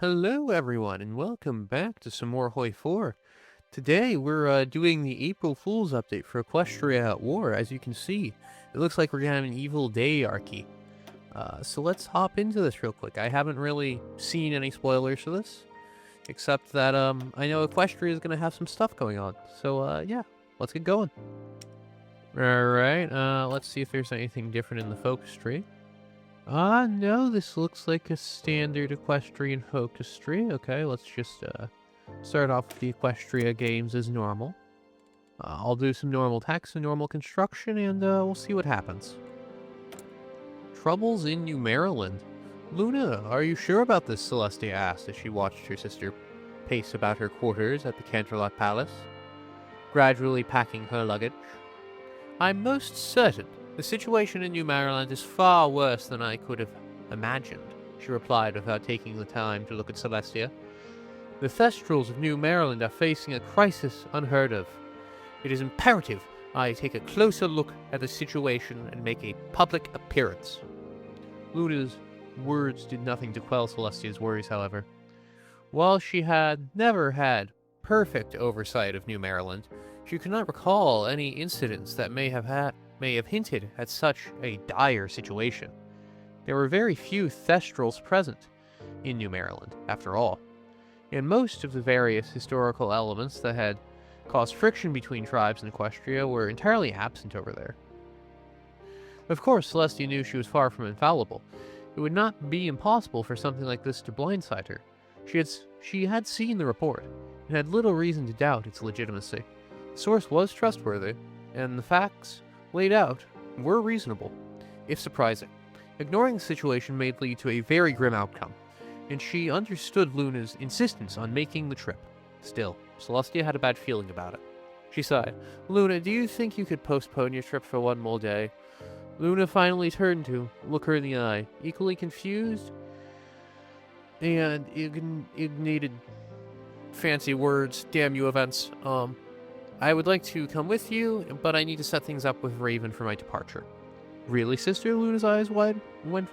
Hello, everyone, and welcome back to some more HOI4. Today, we're doing the April Fool's update for Equestria War. As you can see, it looks like we're gonna have an evil diarchy. So let's hop into this real quick. I haven't really seen any spoilers for this, except that I know Equestria is gonna have some stuff going on. So yeah, let's get going. All right. Let's see if there's anything different in the focus tree. No, this looks like a standard equestrian focus tree. Okay, let's just start off with the Equestria games as normal. I'll do some normal text and normal construction, and we'll see what happens. Troubles in New Maryland. Luna, are you sure about this? Celestia asked as she watched her sister pace about her quarters at the Canterlot Palace, gradually packing her luggage. I'm most certain. The situation in New Maryland is far worse than I could have imagined, she replied without taking the time to look at Celestia. The Thestrals of New Maryland are facing a crisis unheard of. It is imperative I take a closer look at the situation and make a public appearance. Luna's words did nothing to quell Celestia's worries, however. While she had never had perfect oversight of New Maryland, she could not recall any incidents that may have hinted at such a dire situation. There were very few Thestrals present in New Maryland, after all, and most of the various historical elements that had caused friction between tribes in Equestria were entirely absent over there. Of course, Celestia knew she was far from infallible. It would not be impossible for something like this to blindside her. She had seen the report, and had little reason to doubt its legitimacy. The source was trustworthy, and the facts laid out were reasonable, if surprising. Ignoring the situation may lead to a very grim outcome, and she understood Luna's insistence on making the trip. Still, Celestia had a bad feeling about it. She sighed. Luna, do you think you could postpone your trip for one more day? Luna finally turned to look her in the eye, equally confused and ignited fancy words. Damn you, events. I would like to come with you, but I need to set things up with Raven for my departure. Really, sister? Luna's eyes went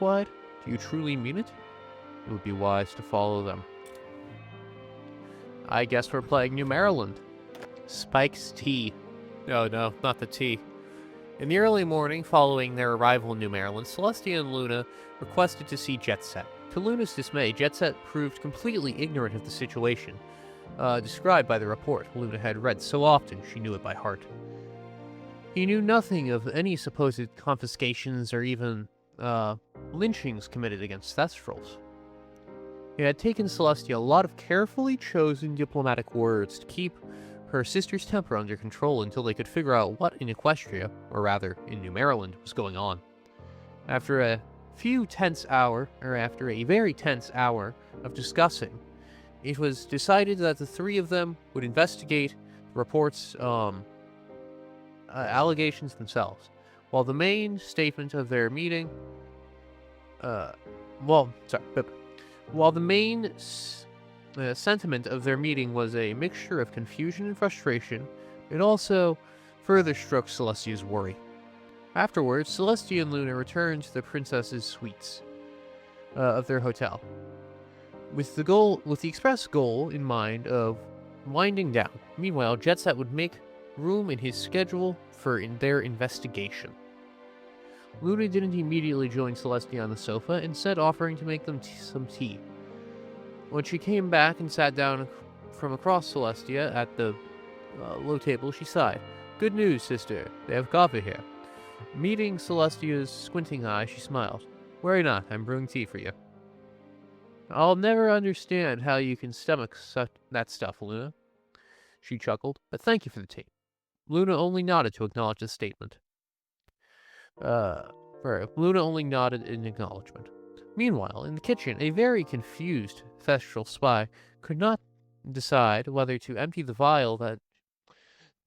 wide. Do you truly mean it? It would be wise to follow them. I guess we're playing New Maryland. Spike's tea. No, not the tea. In the early morning following their arrival in New Maryland, Celestia and Luna requested to see Jet Set. To Luna's dismay, Jet Set proved completely ignorant of the situation described by the report Luna had read so often she knew it by heart. He knew nothing of any supposed confiscations or even lynchings committed against Thestrals. It had taken Celestia a lot of carefully chosen diplomatic words to keep her sister's temper under control until they could figure out what in Equestria, or rather in New Maryland, was going on. After a very tense hour of discussing, it was decided that the three of them would investigate the report's allegations themselves, while the main statement of their meeting, the sentiment of their meeting was a mixture of confusion and frustration. It also further stroked Celestia's worry. Afterwards, Celestia and Luna returned to the princess's suites of their hotel, with the express goal in mind of winding down. Meanwhile, Jet Set would make room in his schedule for their investigation. Luna didn't immediately join Celestia on the sofa, instead offering to make them some tea. When she came back and sat down from across Celestia at the low table, she sighed. Good news, sister. They have coffee here. Meeting Celestia's squinting eye, she smiled. Worry not, I'm brewing tea for you. I'll never understand how you can stomach that stuff, Luna. She chuckled, but thank you for the tea. Luna only nodded to acknowledge the statement. Luna only nodded in acknowledgement. Meanwhile, in the kitchen, a very confused Thestral spy could not decide whether to empty the vial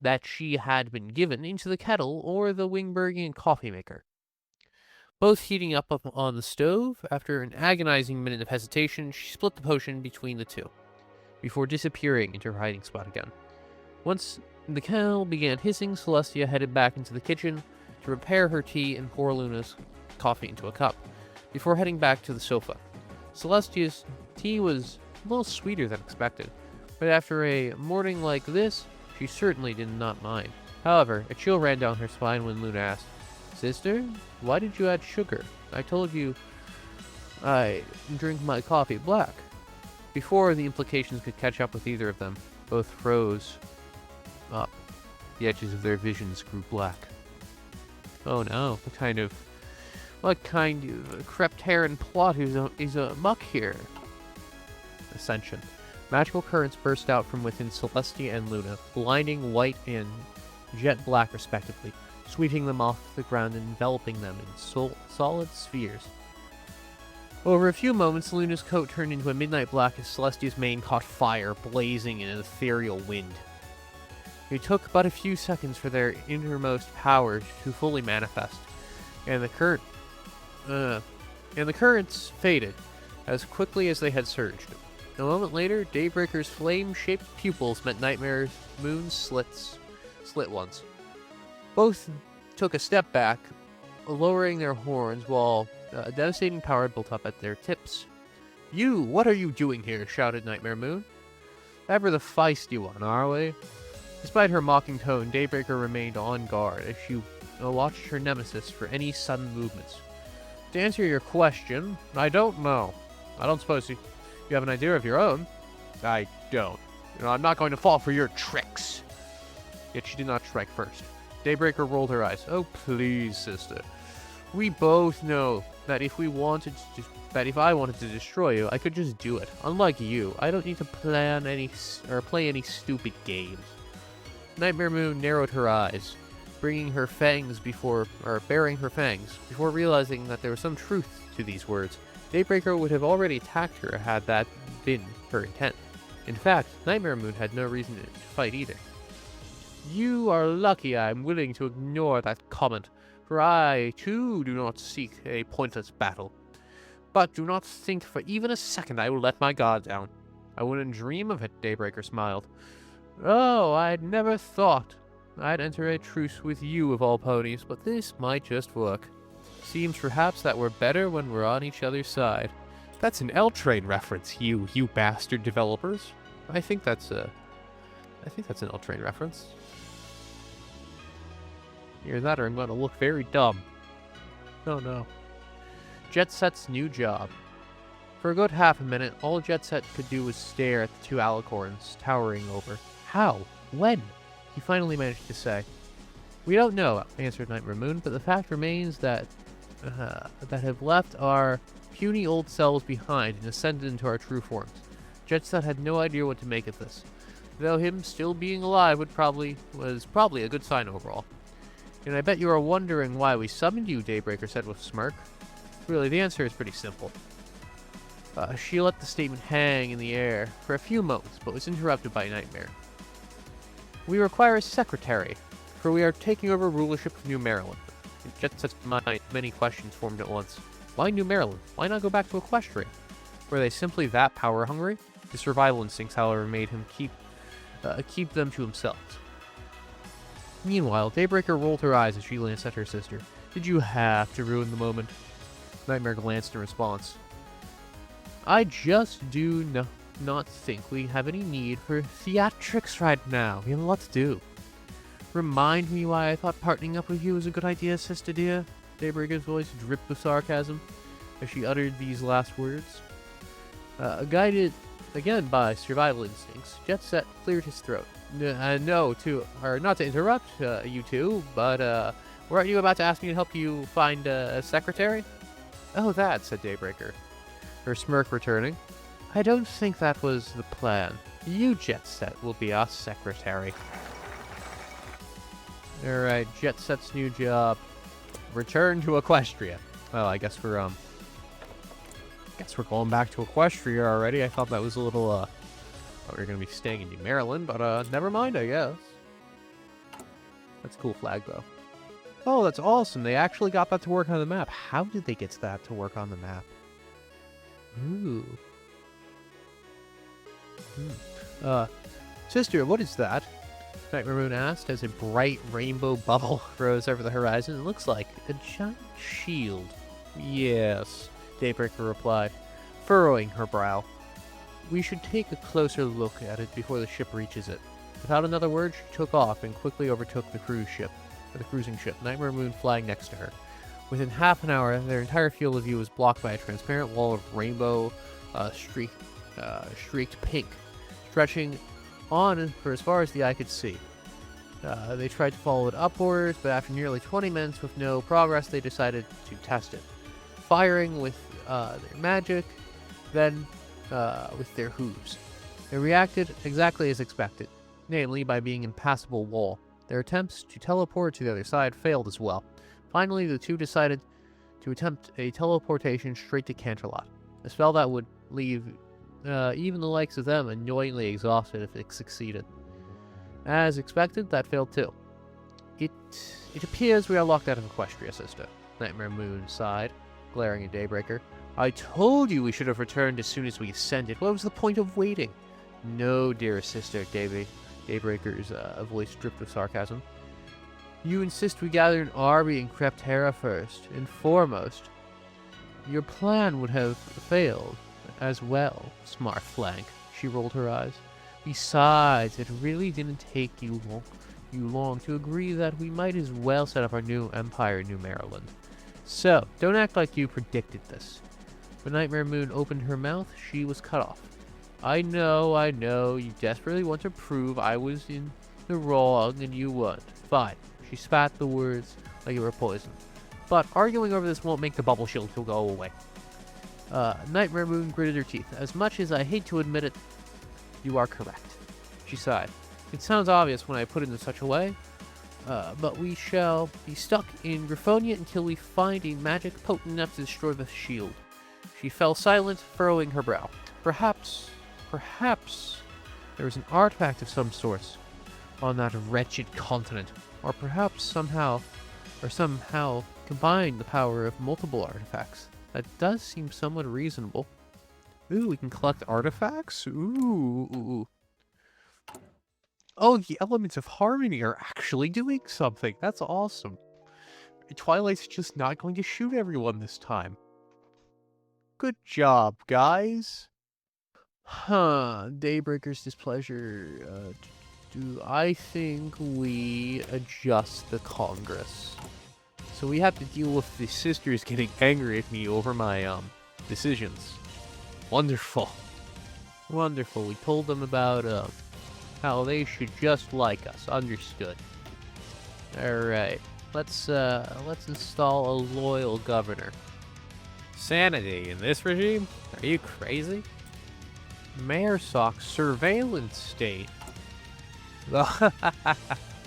that she had been given into the kettle or the Wingbergian coffee maker. Both heating up on the stove, after an agonizing minute of hesitation, she split the potion between the two, before disappearing into her hiding spot again. Once the kettle began hissing, Celestia headed back into the kitchen to prepare her tea and pour Luna's coffee into a cup, before heading back to the sofa. Celestia's tea was a little sweeter than expected. But after a morning like this, she certainly did not mind. However, a chill ran down her spine when Luna asked, "Sister, why did you add sugar? I told you I drink my coffee black." Before the implications could catch up with either of them, both froze up. The edges of their visions grew black. Oh no, what kind of Creptarian plot is amok here? Ascension. Magical currents burst out from within Celestia and Luna, blinding white and jet black respectively, sweeping them off the ground and enveloping them in solid spheres. Over a few moments, Luna's coat turned into a midnight black as Celestia's mane caught fire, blazing in an ethereal wind. It took but a few seconds for their innermost powers to fully manifest, and the currents faded as quickly as they had surged. A moment later, Daybreaker's flame-shaped pupils met Nightmare Moon's slit ones. Both took a step back, lowering their horns while a devastating power built up at their tips. "You! What are you doing here?" shouted Nightmare Moon. "Ever the feisty one, are we?" Despite her mocking tone, Daybreaker remained on guard as she watched her nemesis for any sudden movements. "To answer your question, I don't know. I don't suppose you have an idea of your own?" "I don't. I'm not going to fall for your tricks." Yet she did not strike first. Daybreaker rolled her eyes. "Oh, please, sister. We both know that if I wanted to destroy you, I could just do it. Unlike you, I don't need to play any stupid games." Nightmare Moon narrowed her eyes, baring her fangs before realizing that there was some truth to these words. Daybreaker would have already attacked her had that been her intent. In fact, Nightmare Moon had no reason to fight either. "You are lucky I am willing to ignore that comment, for I, too, do not seek a pointless battle. But do not think for even a second I will let my guard down." "I wouldn't dream of it," Daybreaker smiled. "Oh, I'd never thought I'd enter a truce with you of all ponies, but this might just work. Seems perhaps that we're better when we're on each other's side." That's an L-Train reference, you bastard developers. I think that's an L-Train reference. Either that or I'm going to look very dumb. Oh no. Jet Set's new job. For a good half a minute, all Jet Set could do was stare at the two alicorns towering over. "How? When?" he finally managed to say. "We don't know," answered Nightmare Moon, "but the fact remains that have left our puny old selves behind and ascended into our true forms. Jet Set had no idea what to make of this, though him still being alive was probably a good sign overall. And I bet you are wondering why we summoned you," Daybreaker said with a smirk. Really, the answer is pretty simple. She let the statement hang in the air for a few moments, but was interrupted by Nightmare. "We require a secretary, for we are taking over rulership of New Maryland." In Jet Set's mind, many questions formed at once. Why New Maryland? Why not go back to Equestria? Were they simply that power-hungry? His survival instincts, however, made him keep them to himself. Meanwhile, Daybreaker rolled her eyes as she glanced at her sister. "Did you have to ruin the moment?" Nightmare glanced in response. "I just do not think we have any need for theatrics right now. We have a lot to do." "Remind me why I thought partnering up with you was a good idea, sister dear?" Daybreaker's voice dripped with sarcasm as she uttered these last words. Guided again by survival instincts, Jet Set cleared his throat. Not to interrupt you two, but weren't you about to ask me to help you find a secretary?" "Oh, that," said Daybreaker, her smirk returning. "I don't think that was the plan. You, Jet Set, will be our secretary." Alright, Jet Set's new job. Return to Equestria. Well, I guess we're going back to Equestria already. I thought that was a little, we were gonna be staying in New Maryland, but never mind, I guess. That's a cool flag, though. Oh, that's awesome. They actually got that to work on the map. How did they get that to work on the map? Ooh. Sister, what is that? Nightmare Moon asked as a bright rainbow bubble rose over the horizon. "It looks like a giant shield." "Yes," Daybreaker replied, furrowing her brow. We should take a closer look at it before the ship reaches it. Without another word, she took off and quickly overtook the cruising ship, Nightmare Moon flying next to her. Within half an hour, their entire field of view was blocked by a transparent wall of rainbow streaked pink, stretching on for as far as the eye could see. They tried to follow it upwards, but after nearly 20 minutes with no progress, they decided to test it. Firing with their magic, then with their hooves. They reacted exactly as expected, namely by being an impassable wall. Their attempts to teleport to the other side failed as well. Finally, the two decided to attempt a teleportation straight to Canterlot, a spell that would leave even the likes of them annoyingly exhausted if it succeeded. As expected, that failed too. It appears we are locked out of Equestria, sister, Nightmare Moon sighed, glaring at Daybreaker. I told you we should have returned as soon as we ascended. What was the point of waiting? No, dearest sister, Daybreaker's voice dripped with sarcasm. You insist we gather in Arby and Crepterra first and foremost. Your plan would have failed as well, smart flank. She rolled her eyes. Besides, it really didn't take you long to agree that we might as well set up our new empire in New Maryland. So, don't act like you predicted this. When Nightmare Moon opened her mouth, she was cut off. I know, you desperately want to prove I was in the wrong and you weren't. Fine. She spat the words like it were poison. But arguing over this won't make the bubble shield go away. Nightmare Moon gritted her teeth. As much as I hate to admit it, you are correct. She sighed. It sounds obvious when I put it in such a way, but we shall be stuck in Griffonia until we find a magic potent enough to destroy the shield. She fell silent, furrowing her brow. Perhaps there was an artifact of some sort on that wretched continent, or perhaps somehow combine the power of multiple artifacts. That does seem somewhat reasonable. Ooh, we can collect artifacts? Ooh. Oh, the elements of harmony are actually doing something. That's awesome. Twilight's just not going to shoot everyone this time. Good job, guys. Daybreaker's displeasure. I think we adjust the Congress. So we have to deal with the sisters getting angry at me over my decisions. Wonderful. We told them about how they should just like us. Understood. Alright. Let's install a loyal governor. Sanity in this regime? Are you crazy? Mayor Sock's surveillance state.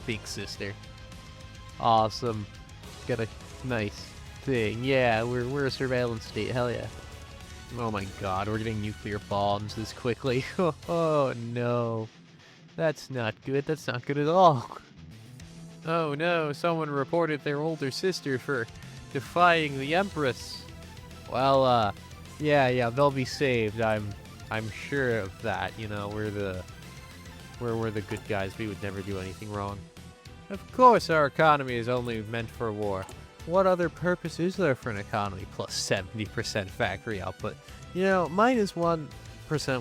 Big sister. Awesome. Got a nice thing. Yeah, we're a surveillance state. Hell yeah. Oh my god, we're getting nuclear bombs this quickly. Oh no. That's not good. That's not good at all. Oh no, someone reported their older sister for defying the Empress. Well, yeah, they'll be saved. I'm sure of that. You know, we're the good guys. We would never do anything wrong. Of course, our economy is only meant for war. What other purpose is there for an economy plus 70% factory output? You know, minus 1%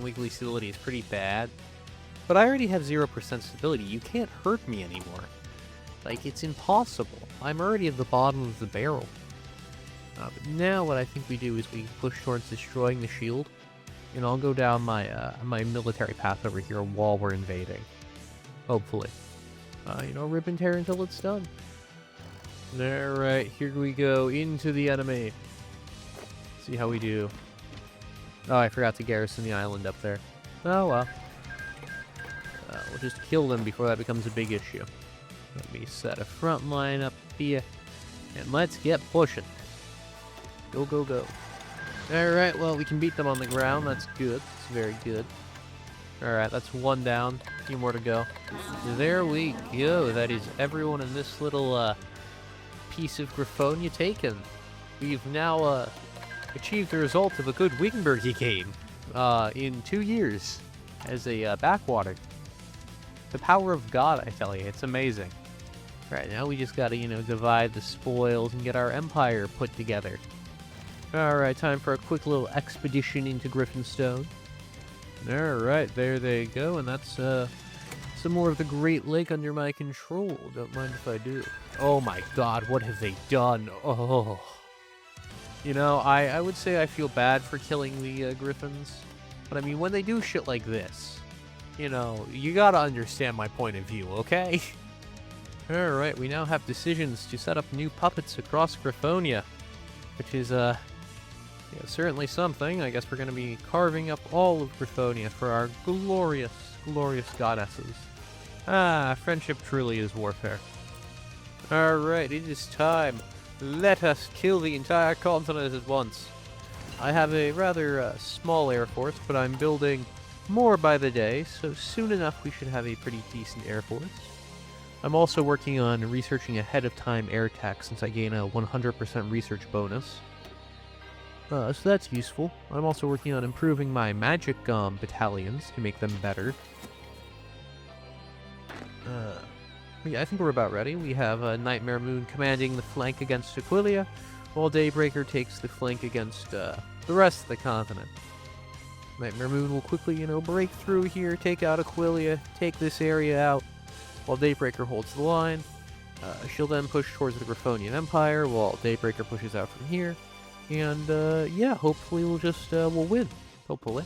weekly stability is pretty bad. But I already have 0% stability. You can't hurt me anymore. Like, it's impossible. I'm already at the bottom of the barrel. But now what I think we do is we push towards destroying the shield. And I'll go down my my military path over here while we're invading. Hopefully. Rip and tear until it's done. Alright, here we go into the enemy. See how we do. Oh, I forgot to garrison the island up there. Oh well. We'll just kill them before that becomes a big issue. Let me set a front line up here. And let's get pushing. Go, go, go. Alright, well, we can beat them on the ground. That's good. It's very good. Alright, that's one down. A few more to go. There we go. That is everyone in this little piece of Griffonia taken. We've now achieved the result of a good Wingbergy game in 2 years as a backwater. The power of God, I tell you. It's amazing. Right, now we just gotta, divide the spoils and get our empire put together. Alright, time for a quick little expedition into Griffinstone. Alright, there they go, and that's some more of the Great Lake under my control. Don't mind if I do. Oh my god, what have they done? Oh. You know, I would say I feel bad for killing the Griffins, but I mean, when they do shit like this, you know, you gotta understand my point of view, okay? Alright, we now have decisions to set up new puppets across Griffonia, which is, yeah, certainly something. I guess we're gonna be carving up all of Griffonia for our glorious, glorious goddesses. Ah, friendship truly is warfare. Alright, it is time. Let us kill the entire continent at once. I have a rather small air force, but I'm building more by the day, so soon enough we should have a pretty decent air force. I'm also working on researching ahead of time air tech, since I gain a 100% research bonus. So that's useful. I'm also working on improving my magic battalions to make them better. Yeah, I think we're about ready. We have Nightmare Moon commanding the flank against Aquilia, while Daybreaker takes the flank against the rest of the continent. Nightmare Moon will quickly, you know, break through here, take out Aquilia, take this area out, while Daybreaker holds the line. She'll then push towards the Graphonian Empire, while Daybreaker pushes out from here. And, yeah, hopefully we'll just, we'll win. Hopefully.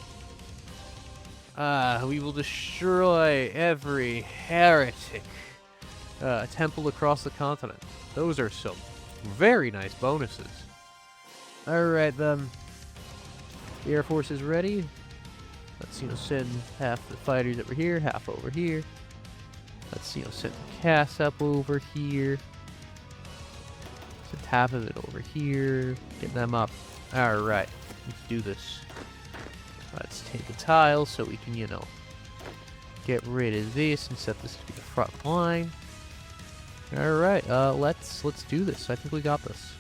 We will destroy every heretic temple across the continent. Those are some very nice bonuses. Alright, then. The Air Force is ready. Let's, you know, send half the fighters over here, half over here. Let's, you know, send the cast up over here. Send half of it over here. Get them up. Alright, let's do this. Let's take a tile so we can, you know, get rid of this and set this to be the front line. Alright, let's do this. I think we got this.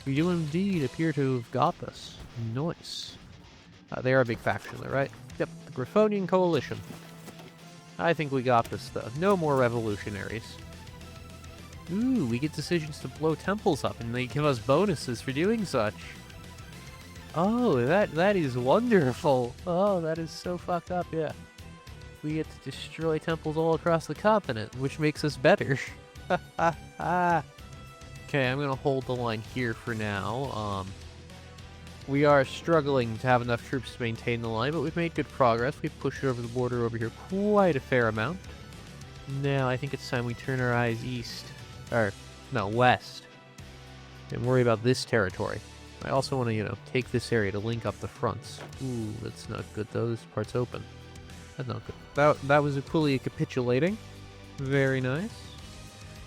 We do indeed appear to have got this. Nice. They are a big faction, though, right? Yep, the Graphonian Coalition. I think we got this, though. No more revolutionaries. Ooh, we get decisions to blow temples up, and they give us bonuses for doing such. Oh, that is wonderful. Oh, that is so fucked up, yeah. We get to destroy temples all across the continent, which makes us better. Okay, I'm gonna hold the line here for now. We are struggling to have enough troops to maintain the line, but we've made good progress. We've pushed over the border over here quite a fair amount. Now, I think it's time we turn our eyes east. Or, no, west. And worry about this territory. I also want to, you know, take this area to link up the fronts. Ooh, that's not good, though. This part's open. That's not good. That was Aquilia capitulating. Very nice.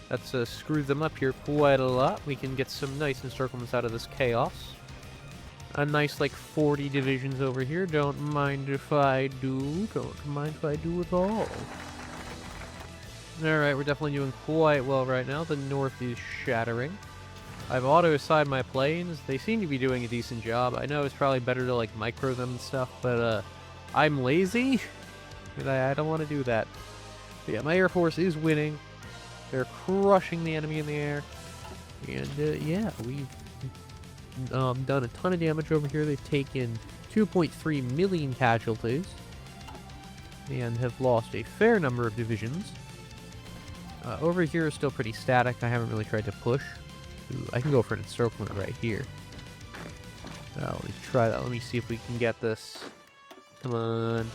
That's screwed them up here quite a lot. We can get some nice encirclements out of this chaos. A nice, like, 40 divisions over here. Don't mind if I do. Don't mind if I do at all. Alright, we're definitely doing quite well right now. The north is shattering. I've auto-assigned my planes. They seem to be doing a decent job. I know it's probably better to, like, micro them and stuff, but, I'm lazy, and I don't want to do that. But yeah, my Air Force is winning. They're crushing the enemy in the air. And, yeah, we've done a ton of damage over here. They've taken 2.3 million casualties. And have lost a fair number of divisions. Over here is still pretty static. I haven't really tried to push. Ooh, I can go for an encirclement right here. Let me try that. Let me see if we can get this. Come on.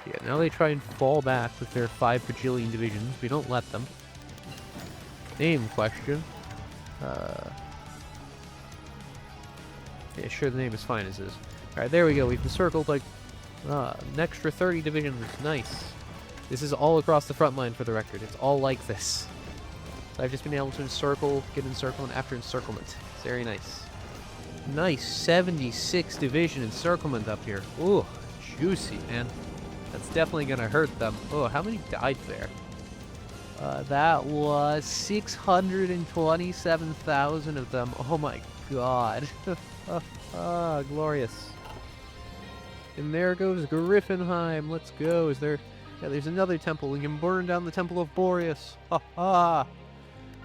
Yeah, now they try and fall back with their 5 bajillion divisions. We don't let them. Name question. Yeah, sure, the name is fine as is. Alright, there we go. We've encircled, like, an extra 30 divisions. Nice. This is all across the front line, for the record. It's all like this. So I've just been able to encircle, get encirclement after encirclement. Very nice. Nice 76 division encirclement up here. Ooh, juicy, man. That's definitely gonna hurt them. Oh, how many died there? That was 627,000 of them. Oh my god. Glorious. And there goes Griffonheim. Let's go. Is there... Yeah, there's another temple. We can burn down the Temple of Boreas. Ha ha!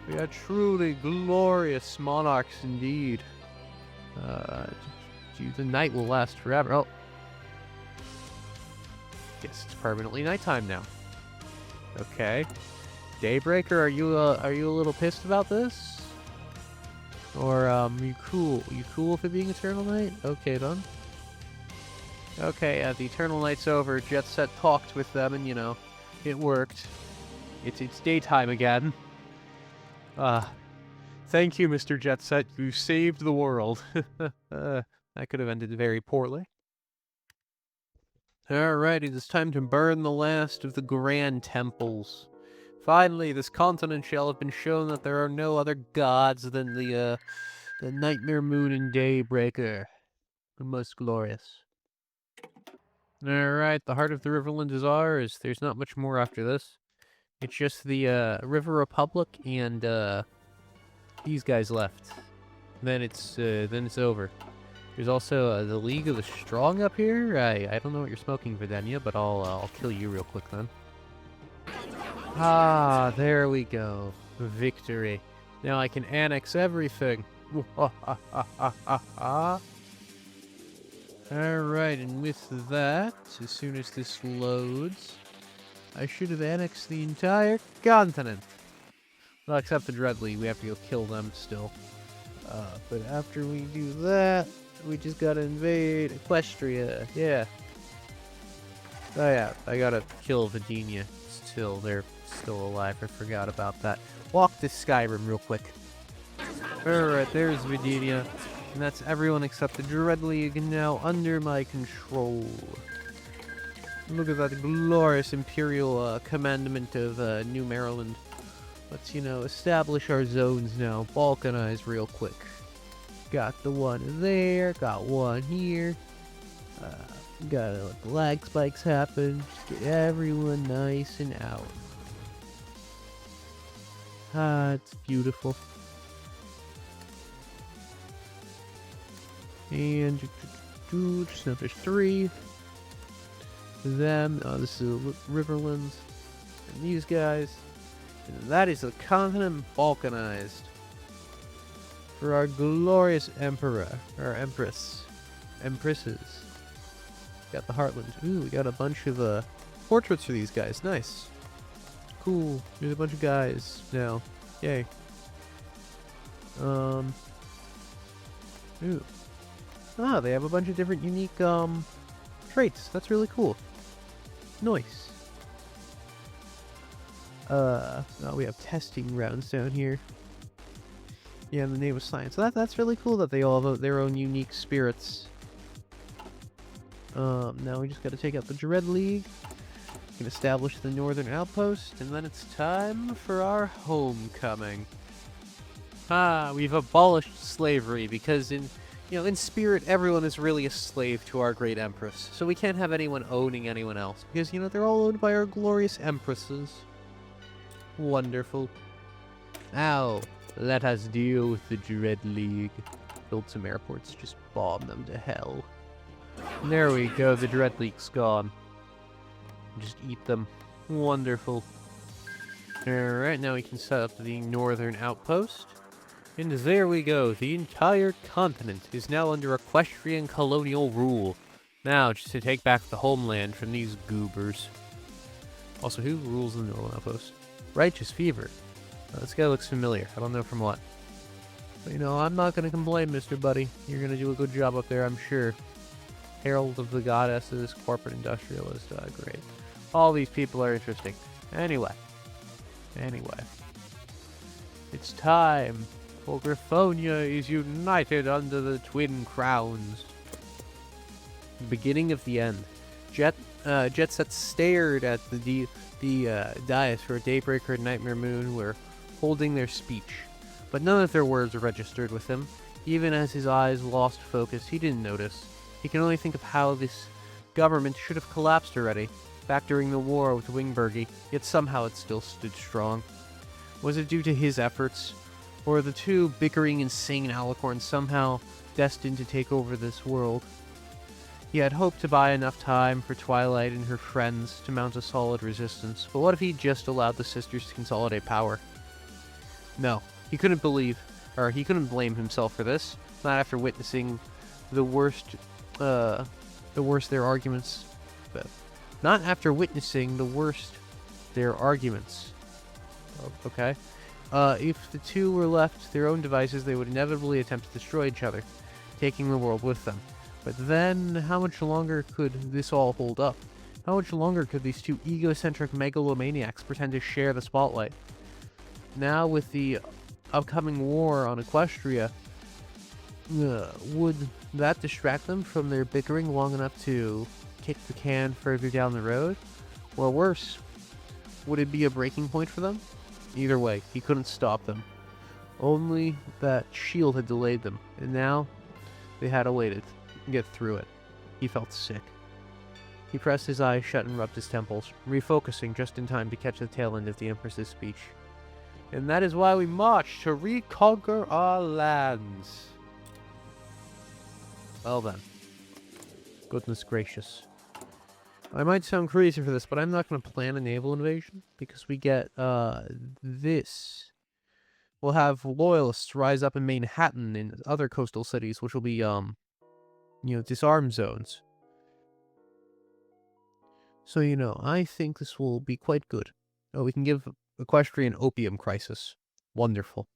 We are truly glorious monarchs indeed. The night will last forever. Oh. Guess it's permanently nighttime now. Okay. Daybreaker, are you a little pissed about this? Or, you cool? You cool with it being Eternal Night? Okay, then. Okay, the Eternal Night's over. Jet Set talked with them, and, you know, it worked. It's daytime again. Thank you, Mr. Jet Set. You saved the world. That could have ended very poorly. Alright, it is time to burn the last of the grand temples. Finally, this continent shall have been shown that there are no other gods than the Nightmare Moon and Daybreaker. The most glorious. Alright, the heart of the Riverland is ours. There's not much more after this. It's just the River Republic and these guys left. Then it's over. There's also the League of the Strong up here. I don't know what you're smoking, Videnia, but I'll kill you real quick then. Ah, there we go. Victory. Now I can annex everything. Alright, and with that, as soon as this loads, I should have annexed the entire continent. Well, except the Dread League, we have to go kill them still. But after we do that, we just gotta invade Equestria, yeah. Oh yeah, I gotta kill Videnia still, they're still alive, I forgot about that. Walk to Skyrim real quick. Alright, there's Videnia. And that's everyone except the Dread League now under my control. Look at that glorious Imperial commandment of New Maryland. Let's, you know, establish our zones now. Balkanize real quick. Got the one there, got one here. Gotta let the lag spikes happen. Just get everyone nice and out. Ah, it's beautiful. And just now there's 3. Them. Oh, this is Riverlands. And these guys. And that is the continent balkanized. For our glorious emperor. Or empress. Empresses. Got the Heartland. Ooh, we got a bunch of portraits for these guys. Nice. Cool. There's a bunch of guys now. Yay. Ooh. Ah, they have a bunch of different unique traits. That's really cool. Nice. Oh, we have testing grounds down here. Yeah, in the name of science. So that's really cool that they all have their own unique spirits. Now we just gotta take out the Dread League. We can establish the Northern Outpost, and then it's time for our homecoming. Ah, we've abolished slavery because in spirit, everyone is really a slave to our great empress. So we can't have anyone owning anyone else because, they're all owned by our glorious empresses. Wonderful. Now, let us deal with the Dread League. Build some airports, just bomb them to hell. And there we go, the Dread League's gone. Just eat them. Wonderful. Alright, now we can set up the Northern Outpost. And there we go, the entire continent is now under equestrian colonial rule. Now, just to take back the homeland from these goobers. Also, who rules the Northern Outpost? Righteous Fever. This guy looks familiar. I don't know from what. But, I'm not going to complain, Mr. Buddy. You're going to do a good job up there, I'm sure. Herald of the Goddesses, Corporate Industrialist, great. All these people are interesting. Anyway. It's time. For Griffonia is united under the twin crowns. The beginning of the end. Jet Set stared at the dais where Daybreaker and Nightmare Moon were holding their speech, but none of their words registered with him. Even as his eyes lost focus, he didn't notice. He can only think of how this government should have collapsed already, back during the war with Wingbergy, yet somehow it still stood strong. Was it due to his efforts? Or the two bickering insane alicorns somehow destined to take over this world? He had hoped to buy enough time for Twilight and her friends to mount a solid resistance, but what if he just allowed the sisters to consolidate power? No, he couldn't blame himself for this, not after witnessing the worse their arguments. Not after witnessing the worst their arguments. Oh, okay. If the two were left to their own devices, they would inevitably attempt to destroy each other, taking the world with them. But then, how much longer could this all hold up? How much longer could these two egocentric megalomaniacs pretend to share the spotlight? Now, with the upcoming war on Equestria, would that distract them from their bickering long enough to kick the can further down the road? Or worse, would it be a breaking point for them? Either way, he couldn't stop them. Only that shield had delayed them, and now they had to wait it and get through it. He felt sick. He pressed his eyes shut and rubbed his temples, refocusing just in time to catch the tail end of the Empress's speech. And that is why we march to reconquer our lands. Well then. Goodness gracious. I might sound crazy for this, but I'm not going to plan a naval invasion, because we get, this. We'll have loyalists rise up in Manhattan and other coastal cities, which will be, disarm zones. So, I think this will be quite good. Oh, we can give Equestrian opium crisis. Wonderful.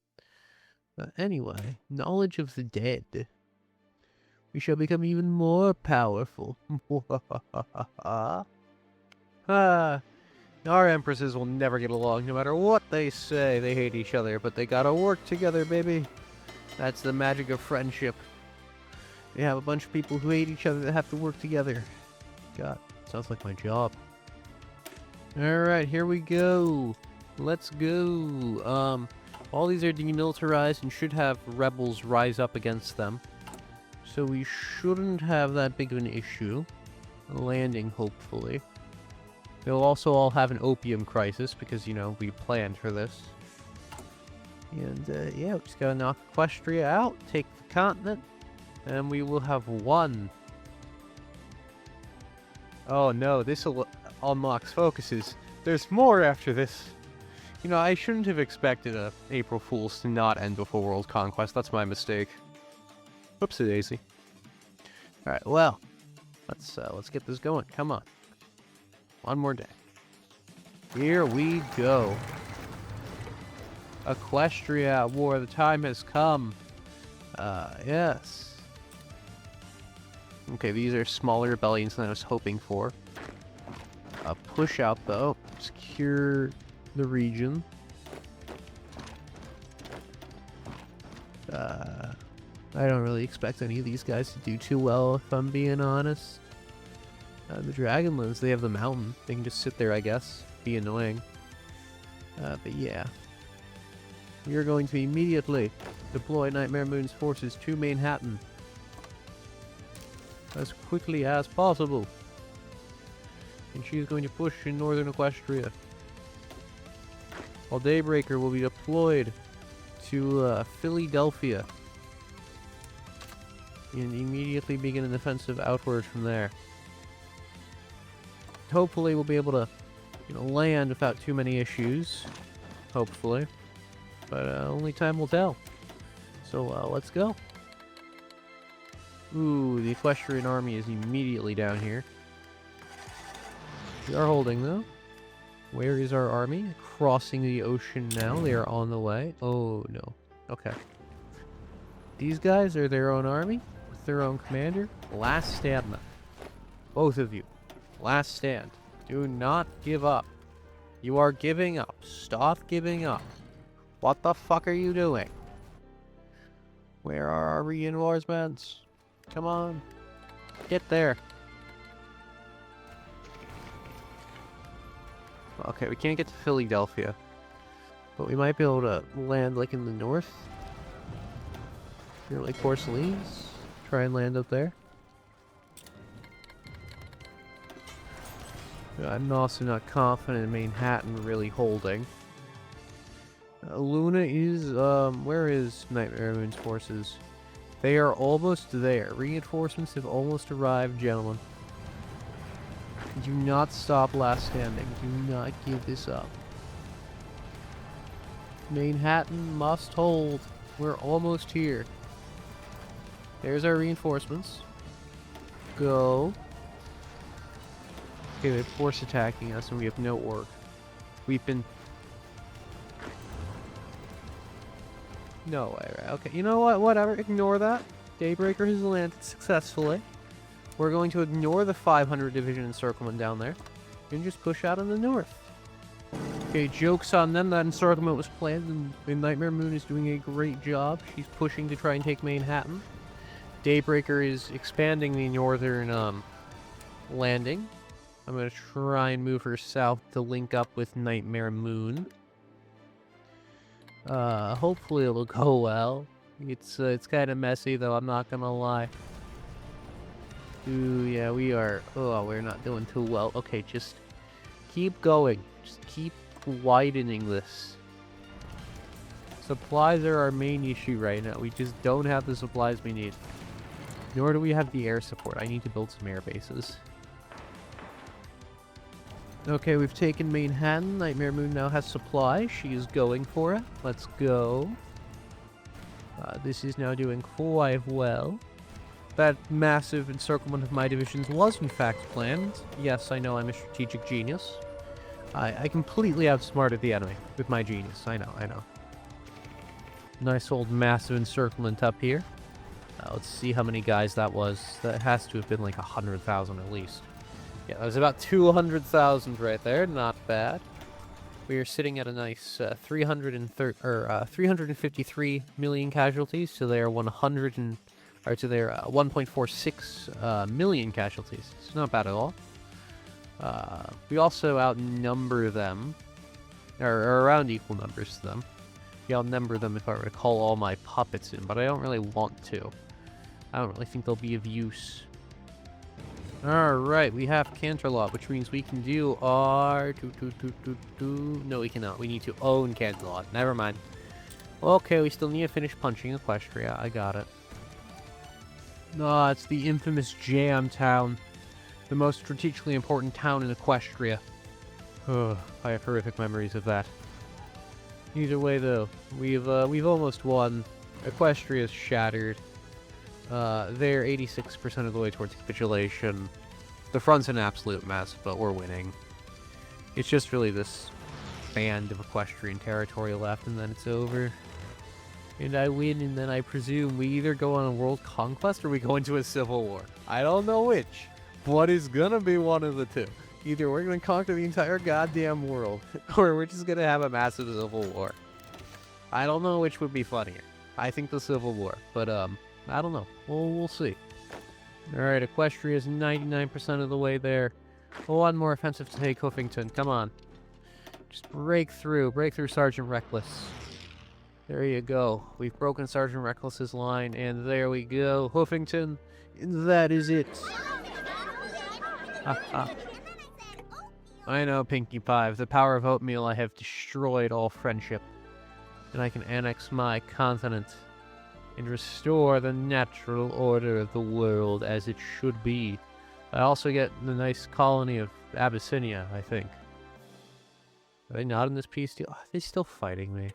Anyway, knowledge of the dead. We shall become even more powerful. Our empresses will never get along, no matter what they say. They hate each other, but they gotta work together, baby. That's the magic of friendship. We have a bunch of people who hate each other that have to work together. God, sounds like my job. Alright, here we go. Let's go. All these are demilitarized and should have rebels rise up against them. So we shouldn't have that big of an issue. Landing, hopefully. They'll also all have an opium crisis because, we planned for this. And, yeah, we just gotta knock Equestria out, take the continent, and we will have won. Oh no, this unlocks focuses. There's more after this. I shouldn't have expected April Fool's to not end before World Conquest. That's my mistake. Whoopsie daisy. Alright, well, let's get this going. Come on. One more day. Here we go. Equestria War, the time has come. Yes. Okay, these are smaller rebellions than I was hoping for. Push out, though. Secure the region. I don't really expect any of these guys to do too well, if I'm being honest. The Dragonlands, they have the mountain. They can just sit there, I guess. Be annoying. But yeah. We are going to immediately deploy Nightmare Moon's forces to Manhattan. As quickly as possible. And she's going to push in northern Equestria. While Daybreaker will be deployed to Philadelphia. And immediately begin an offensive outward from there. Hopefully we'll be able to, land without too many issues. Hopefully. But only time will tell. So let's go. Ooh, the Equestrian army is immediately down here. We are holding, though. Where is our army? Crossing the ocean now. They are on the way. Oh, no. Okay. These guys are their own army, with their own commander. Last stand, then. Both of you. Last stand. Do not give up. You are giving up. Stop giving up. What the fuck are you doing? Where are our reinforcements? Come on. Get there. Okay, we can't get to Philadelphia. But we might be able to land, like, in the north. Near Lake Porcelains. Try and land up there. I'm also not confident in Manhattan really holding. Luna is, where is Nightmare Moon's forces? They are almost there. Reinforcements have almost arrived, gentlemen. Do not stop last standing. Do not give this up. Manhattan must hold. We're almost here. There's our reinforcements. Go. Okay, they're force attacking us and we have no orc. We've been... No way, right? Okay, you know what? Whatever, ignore that. Daybreaker has landed successfully. We're going to ignore the 500 division encirclement down there and just push out in the north. Okay, joke's on them. That encirclement was planned, and Nightmare Moon is doing a great job. She's pushing to try and take Manhattan. Daybreaker is expanding the northern landing. I'm going to try and move her south to link up with Nightmare Moon. Hopefully it'll go well. It's kind of messy, though, I'm not gonna lie. Ooh, yeah, we are... Oh, we're not doing too well. Okay, just keep going. Just keep widening this. Supplies are our main issue right now. We just don't have the supplies we need. Nor do we have the air support. I need to build some air bases. Okay, we've taken Manhattan. Nightmare Moon now has supply. She is going for it. Let's go. This is now doing quite well. That massive encirclement of my divisions was in fact planned. Yes, I know I'm a strategic genius. I completely outsmarted the enemy with my genius. I know. Nice old massive encirclement up here. Let's see how many guys that was. That has to have been like 100,000 at least. Yeah, that was about 200,000 right there. Not bad. We are sitting at a nice 353 million casualties to their 1.46 million casualties. It's not bad at all. We also outnumber them, or around equal numbers to them. We outnumber them if I were to call all my puppets in, but I don't really want to. I don't really think they'll be of use. Alright, we have Canterlot, which means we can do our... No, we cannot. We need to own Canterlot. Never mind. Okay, we still need to finish punching Equestria. I got it. No, it's the infamous Jam Town. The most strategically important town in Equestria. Oh, I have horrific memories of that. Either way, though, we've almost won. Equestria's shattered. They're 86% of the way towards capitulation. The front's an absolute mess, but we're winning. It's just really this band of equestrian territory left, and then it's over. And I win, and then I presume we either go on a world conquest or we go into a civil war. I don't know which, but it's gonna be one of the two. Either we're gonna conquer the entire goddamn world, or we're just gonna have a massive civil war. I don't know which would be funnier. I think the civil war, but I don't know. We'll see. Alright, Equestria is 99% of the way there. One more offensive to take Hoofington. Come on. Just break through. Break through Sergeant Reckless. There you go. We've broken Sergeant Reckless's line, and there we go. Hoofington, that is it. I know, Pinkie Pie. With the power of oatmeal, I have destroyed all friendship. And I can annex my continent and restore the natural order of the world as it should be. I also get the nice colony of Abyssinia, I think. Are they not in this peace deal? Are they still fighting me?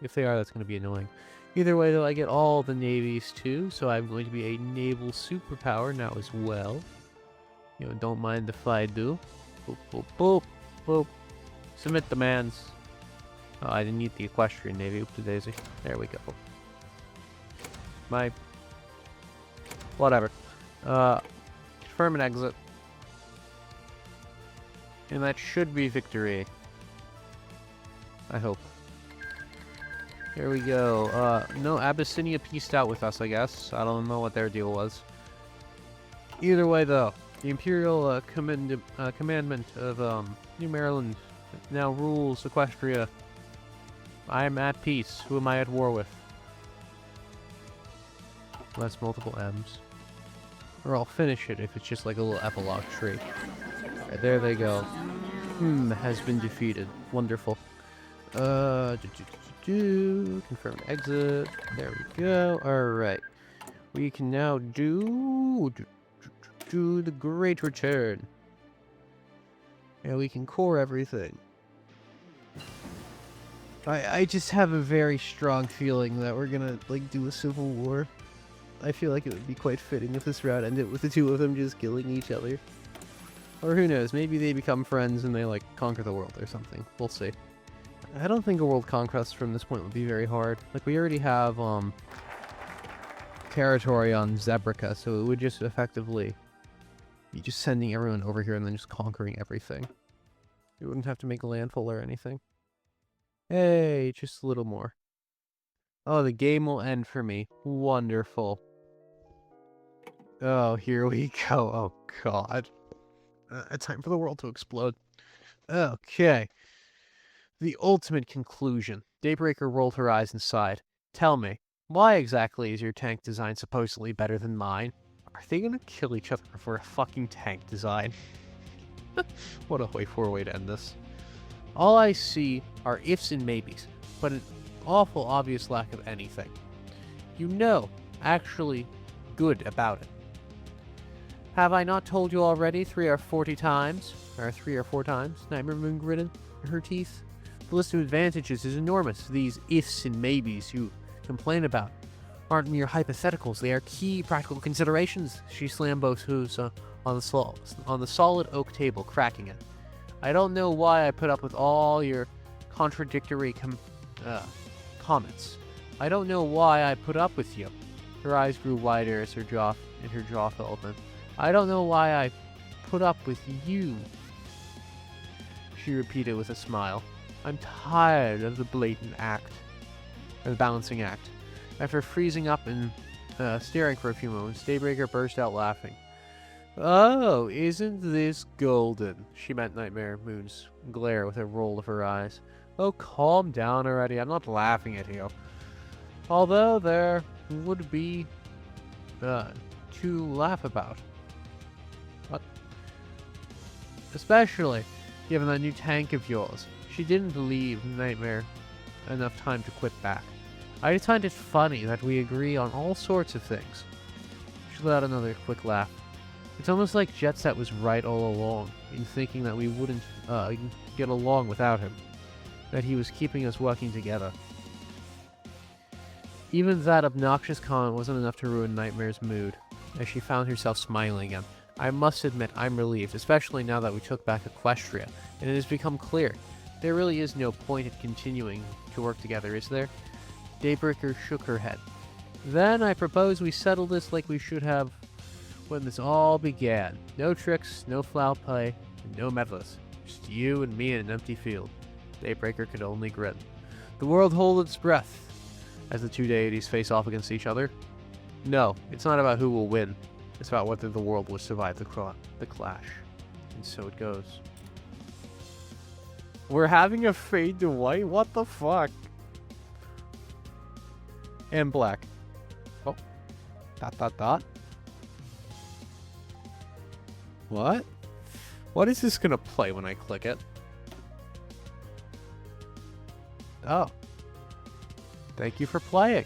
If they are, that's going to be annoying. Either way, though, I get all the navies, too, so I'm going to be a naval superpower now as well. You know, don't mind if I do. Boop, boop, boop, boop. Submit demands. Oh, I didn't need the Equestrian Navy. Oopsie daisy. There we go. Whatever. Confirm an exit. And that should be victory. I hope. Here we go. No, Abyssinia pieced out with us, I guess. I don't know what their deal was. Either way, though, the Imperial Commandment of New Maryland now rules Equestria. I am at peace. Who am I at war with? Well, that's multiple M's. Or I'll finish it if it's just like a little epilogue tree. Right, there they go. Has been defeated. Wonderful. Confirm exit. There we go. Alright. We can now do the Great Return. And we can core everything. I just have a very strong feeling that we're gonna, like, do a civil war. I feel like it would be quite fitting if this route ended with the two of them just killing each other. Or who knows, maybe they become friends and they, like, conquer the world or something. We'll see. I don't think a world conquest from this point would be very hard. Like, we already have, territory on Zebrica, so it would just effectively be just sending everyone over here and then just conquering everything. We wouldn't have to make landfall or anything. Hey, just a little more. Oh, the game will end for me. Wonderful. Oh, here we go. Oh, God. Time for the world to explode. Okay. The ultimate conclusion. Daybreaker rolled her eyes and sighed. Tell me, why exactly is your tank design supposedly better than mine? Are they gonna kill each other for a fucking tank design? What a HOI4 way to end this. All I see are ifs and maybes, but an awful obvious lack of anything. You know, actually good about it. Have I not told you already 3 or 4 times? Nightmare Moon gritted her teeth. The list of advantages is enormous. These ifs and maybes you complain about aren't mere hypotheticals. They are key practical considerations. She slammed both hooves on the solid oak table, cracking it. I don't know why I put up with all your contradictory comments. I don't know why I put up with you. Her eyes grew wider as her jaw fell open. I don't know why I put up with you, she repeated with a smile. I'm tired of the blatant act, or the balancing act. After freezing up and staring for a few moments, Daybreaker burst out laughing. Oh, isn't this golden? She met Nightmare Moon's glare with a roll of her eyes. Oh, calm down already. I'm not laughing at you. Although there would be to laugh about. What? Especially given that new tank of yours. She didn't leave Nightmare enough time to quit back. I just find it funny that we agree on all sorts of things. She let out another quick laugh. It's almost like Jet Set was right all along in thinking that we wouldn't get along without him. That he was keeping us working together. Even that obnoxious comment wasn't enough to ruin Nightmare's mood, as she found herself smiling again. I must admit, I'm relieved, especially now that we took back Equestria, and it has become clear. There really is no point in continuing to work together, is there? Daybreaker shook her head. Then I propose we settle this like we should have when this all began. No tricks, no foul play, and no meddlers. Just you and me in an empty field. Daybreaker could only grin. The world held its breath as the two deities face off against each other. No, it's not about who will win. It's about whether the world will survive the clash. And so it goes. We're having a fade to white? What the fuck? And black. Oh. ... What? What is this gonna play when I click it? Oh. Thank you for playing.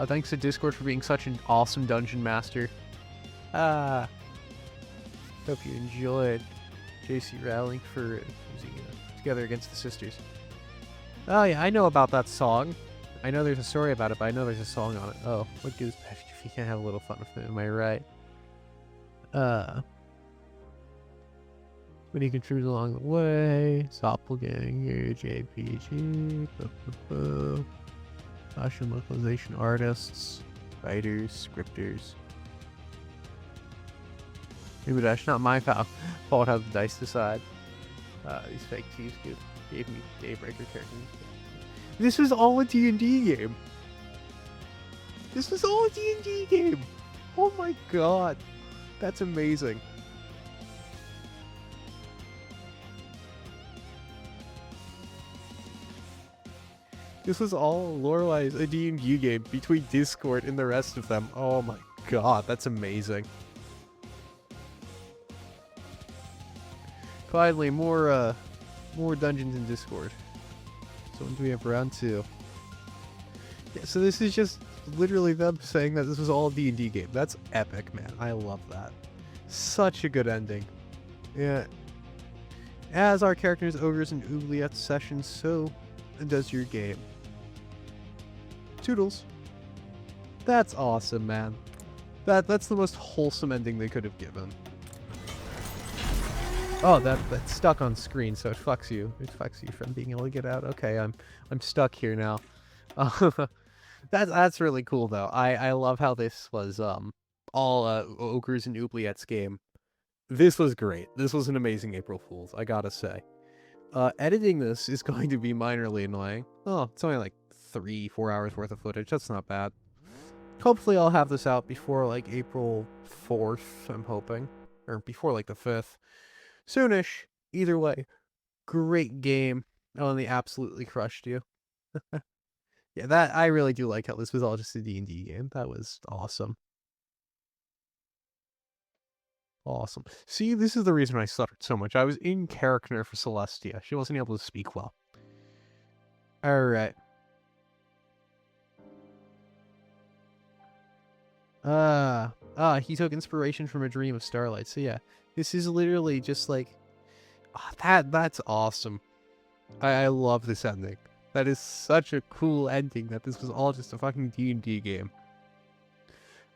Thanks to Discord for being such an awesome dungeon master. Hope you enjoyed JC rallying for using Together Against the Sisters. Oh yeah, I know about that song. I know there's a story about it, but I know there's a song on it. Oh, what gives back if you can't have a little fun with it, am I right? When you contribute along the way, Doppelganger, JPG, fashion localization artists, writers, scripters. Maybe that's not my fault how the dice decide. These fake teas gave me Daybreaker characters. This was all a D&D game. This was all a D&D game. Oh my god. That's amazing. This was all lore-wise a D&D game between Discord and the rest of them. Oh my god, that's amazing. Finally, more dungeons in Discord. So when do we have round 2? Yeah, so this is just literally them saying that this was all a D&D game. That's epic, man. I love that. Such a good ending. Yeah. As our characters, ogres, and oubliettes sessions, so does your game. Toodles. That's awesome, man. That's the most wholesome ending they could have given. Oh, that's stuck on screen, so it fucks you. It fucks you from being able to get out. Okay, I'm stuck here now. That's really cool though. I love how this was all Ogres and Oubliettes game. This was great. This was an amazing April Fool's, I gotta say. Editing this is going to be minorly annoying. Oh, it's only like 3-4 hours worth of footage. That's not bad. Hopefully I'll have this out before like April 4th, I'm hoping. Or before like the 5th. Soonish. Either way. Great game. Oh, and they absolutely crushed you. Yeah, that I really do like how this was all just a D&D game. That was awesome. Awesome. See, this is the reason I suffered so much. I was in character for Celestia. She wasn't able to speak well. Alright. He took inspiration from a dream of starlight. So yeah, this is literally just like... that's awesome. I love this ending. That is such a cool ending that this was all just a fucking D&D game.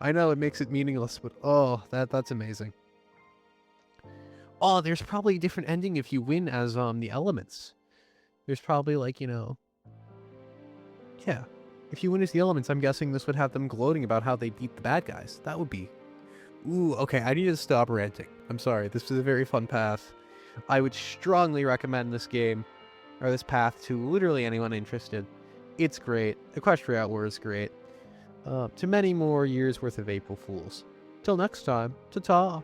I know it makes it meaningless, but oh, that's amazing. Oh, there's probably a different ending if you win as the elements. There's probably like, you know... Yeah. If you win as the elements, I'm guessing this would have them gloating about how they beat the bad guys. That would be... Ooh, okay, I need to stop ranting. I'm sorry, this was a very fun path. I would strongly recommend this game, or this path, to literally anyone interested. It's great. Equestria War is great. To many more years worth of April Fools. Till next time, ta-ta!